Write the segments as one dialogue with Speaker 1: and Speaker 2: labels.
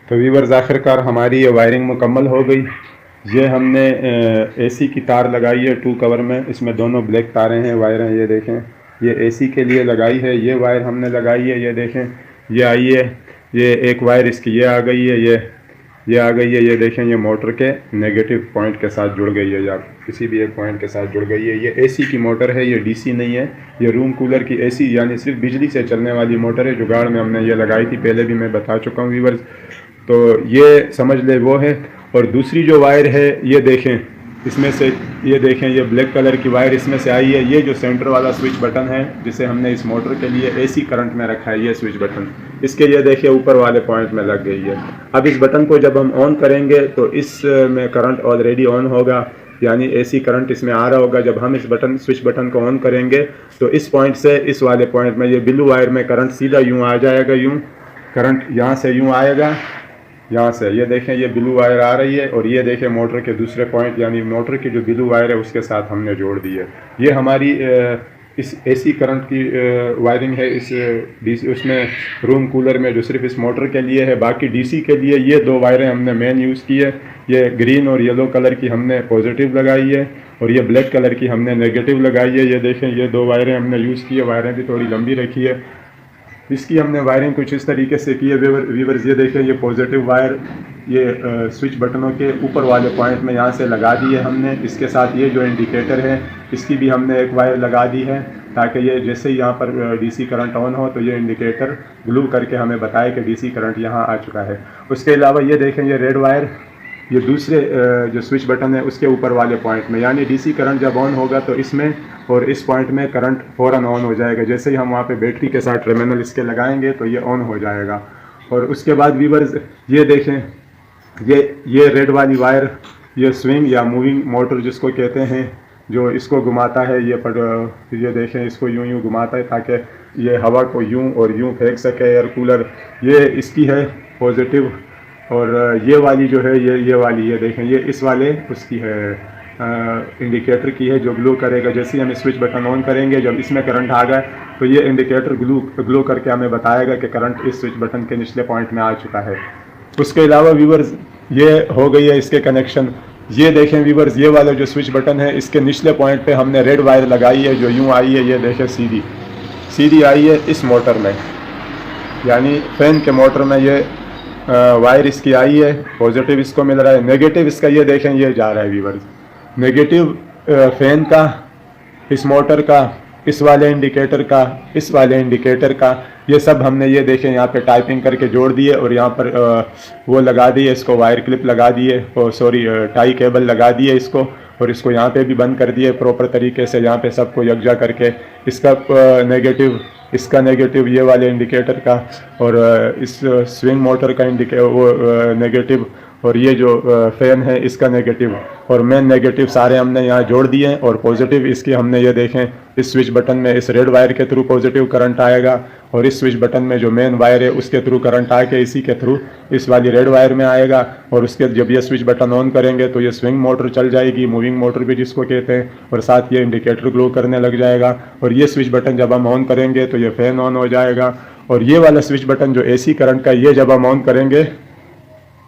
Speaker 1: तो वीवर्स आखिरकार हमारी ये वायरिंग मुकम्मल हो गई। ये हमने एसी की तार लगाई है 2 कवर में, इसमें दोनों ब्लैक तारें हैं, वायरें ये देखें, ये एसी के लिए लगाई है। ये वायर हमने लगाई है, ये देखें, ये आई है। ये एक वायर इसकी ये आ गई है, ये आ गई है, ये देखें, ये मोटर के नेगेटिव पॉइंट के साथ जुड़ गई है, या किसी भी एक पॉइंट के साथ जुड़ गई है। ये एसी की मोटर है, ये डीसी नहीं है, ये रूम कूलर की एसी यानी सिर्फ बिजली से चलने वाली मोटर है। जुगाड़ में हमने ये लगाई थी, पहले भी मैं बता चुका हूँ व्यूअर्स। तो ये समझ ले वो है। और दूसरी जो वायर है ये देखें, इसमें से ये देखें, ये ब्लैक कलर की वायर इसमें से आई है। ये जो सेंटर वाला स्विच बटन है जिसे हमने इस मोटर के लिए एसी करंट में रखा है, ये स्विच बटन इसके ये देखिए ऊपर वाले पॉइंट में लग गई है। अब इस बटन को जब हम ऑन करेंगे तो इसमें करंट ऑलरेडी ऑन होगा, यानी एसी करंट इसमें आ रहा होगा। जब हम इस बटन स्विच बटन को ऑन करेंगे तो इस पॉइंट से इस वाले पॉइंट में ये ब्लू वायर में करंट सीधा यूँ आ जाएगा, यूँ करंट यहाँ से यूँ आएगा, यहाँ से ये देखें, ये ब्लू वायर आ रही है। और ये देखें मोटर के दूसरे पॉइंट यानी मोटर की जो ब्लू वायर है उसके साथ हमने जोड़ दी है। ये हमारी इस एसी करंट की वायरिंग है इस उसमें रूम कूलर में, जो सिर्फ इस मोटर के लिए है। बाकी डीसी के लिए ये 2 वायरें हमने मेन यूज़ की है। ये ग्रीन और येलो कलर की हमने पॉजिटिव लगाई है और ये ब्लैक कलर की हमने नेगेटिव लगाई है। ये देखें, ये 2 वायरें हमने यूज़ की है, वायरें भी थोड़ी लंबी रखी है। इसकी हमने वायरिंग कुछ इस तरीके से की है व्यूअर्स। ये देखें, ये पॉजिटिव वायर ये स्विच बटनों के ऊपर वाले पॉइंट में यहाँ से लगा दी है हमने। इसके साथ ये जो इंडिकेटर है इसकी भी हमने एक वायर लगा दी है, ताकि ये जैसे ही यहाँ पर डीसी करंट ऑन हो तो ये इंडिकेटर ग्लू करके हमें बताए कि डीसी करंट यहाँ आ चुका है। उसके अलावा ये देखें, ये रेड वायर ये दूसरे जो स्विच बटन है उसके ऊपर वाले पॉइंट में, यानी डीसी करंट जब ऑन होगा तो इसमें और इस पॉइंट में करंट फ़ौरन ऑन हो जाएगा। जैसे ही हम वहाँ पे बैटरी के साथ टर्मिनल इसके लगाएंगे तो ये ऑन हो जाएगा। और उसके बाद व्यूअर्स ये देखें, ये रेड वाली वायर ये स्विंग या मूविंग मोटर जिसको कहते हैं, जो इसको घुमाता है, ये देखें, इसको यूं यूं घुमाता है ताकि ये हवा को यूं और यूं फेंक सके एयर कूलर। ये इसकी है पॉजिटिव। और ये वाली जो है ये वाली ये देखें, ये इस वाले उसकी है इंडिकेटर की है जो ग्लो करेगा। जैसे ही हम स्विच बटन ऑन करेंगे, जब इसमें करंट आ गया तो ये इंडिकेटर ग्लो करके हमें बताएगा कि करंट इस स्विच बटन के निचले पॉइंट में आ चुका है। उसके अलावा व्यूअर्स ये हो गई है इसके कनेक्शन। ये देखें व्यूअर्स, ये वाला जो स्विच बटन है इसके निचले पॉइंट पे हमने रेड वायर लगाई है जो यूँ आई है। ये देखें, सीधी आई है इस मोटर में, यानी फैन के मोटर में ये वायर इसकी आई है। पॉजिटिव इसको मिल रहा है, नेगेटिव इसका ये देखें ये जा रहा है व्यूअर्स। नेगेटिव फैन का, इस मोटर का, इस वाले इंडिकेटर का, इस वाले इंडिकेटर का, ये सब हमने ये देखें यहाँ पे टाइपिंग करके जोड़ दिए। और यहाँ पर वो लगा दिए, इसको वायर क्लिप लगा दिए, सॉरी टाई केबल लगा दिए इसको। और इसको यहाँ पे भी बंद कर दिए प्रॉपर तरीके से, यहाँ पे सबको यकजा करके। इसका नेगेटिव, इसका नेगेटिव ये वाले इंडिकेटर का, और इस स्विंग मोटर का नेगेटिव, और ये जो फैन है इसका नेगेटिव और मेन नेगेटिव सारे हमने यहाँ जोड़ दिए हैं। और पॉजिटिव इसकी हमने ये देखें, इस स्विच बटन में इस रेड वायर के थ्रू पॉजिटिव करंट आएगा, और इस स्विच बटन में जो मेन वायर है उसके थ्रू करंट आके इसी के थ्रू इस वाली रेड वायर में आएगा। और उसके जब ये स्विच बटन ऑन करेंगे तो ये स्विंग मोटर चल जाएगी, मूविंग मोटर भी जिसको कहते हैं, और साथ ये इंडिकेटर ग्लो करने लग जाएगा। और ये स्विच बटन जब हम ऑन करेंगे तो ये फैन ऑन हो जाएगा। और ये वाला स्विच बटन जो एसी करंट का, ये जब हम ऑन करेंगे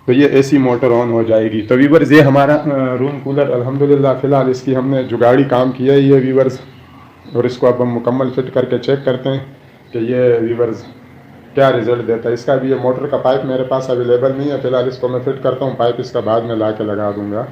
Speaker 1: तो ये एसी मोटर ऑन हो जाएगी। तो व्यूअर्स ये हमारा रूम कूलर अल्हम्दुलिल्लाह फ़िलहाल इसकी हमने जुगाड़ी काम किया ही है व्यूअर्स। और इसको अब हम मुकम्मल फिट करके चेक करते हैं कि ये व्यूअर्स क्या रिज़ल्ट देता है। इसका भी ये मोटर का पाइप मेरे पास अवेलेबल नहीं है फ़िलहाल, इसको मैं फिट करता हूँ, पाइप इसका बाद में ला के लगा दूँगा।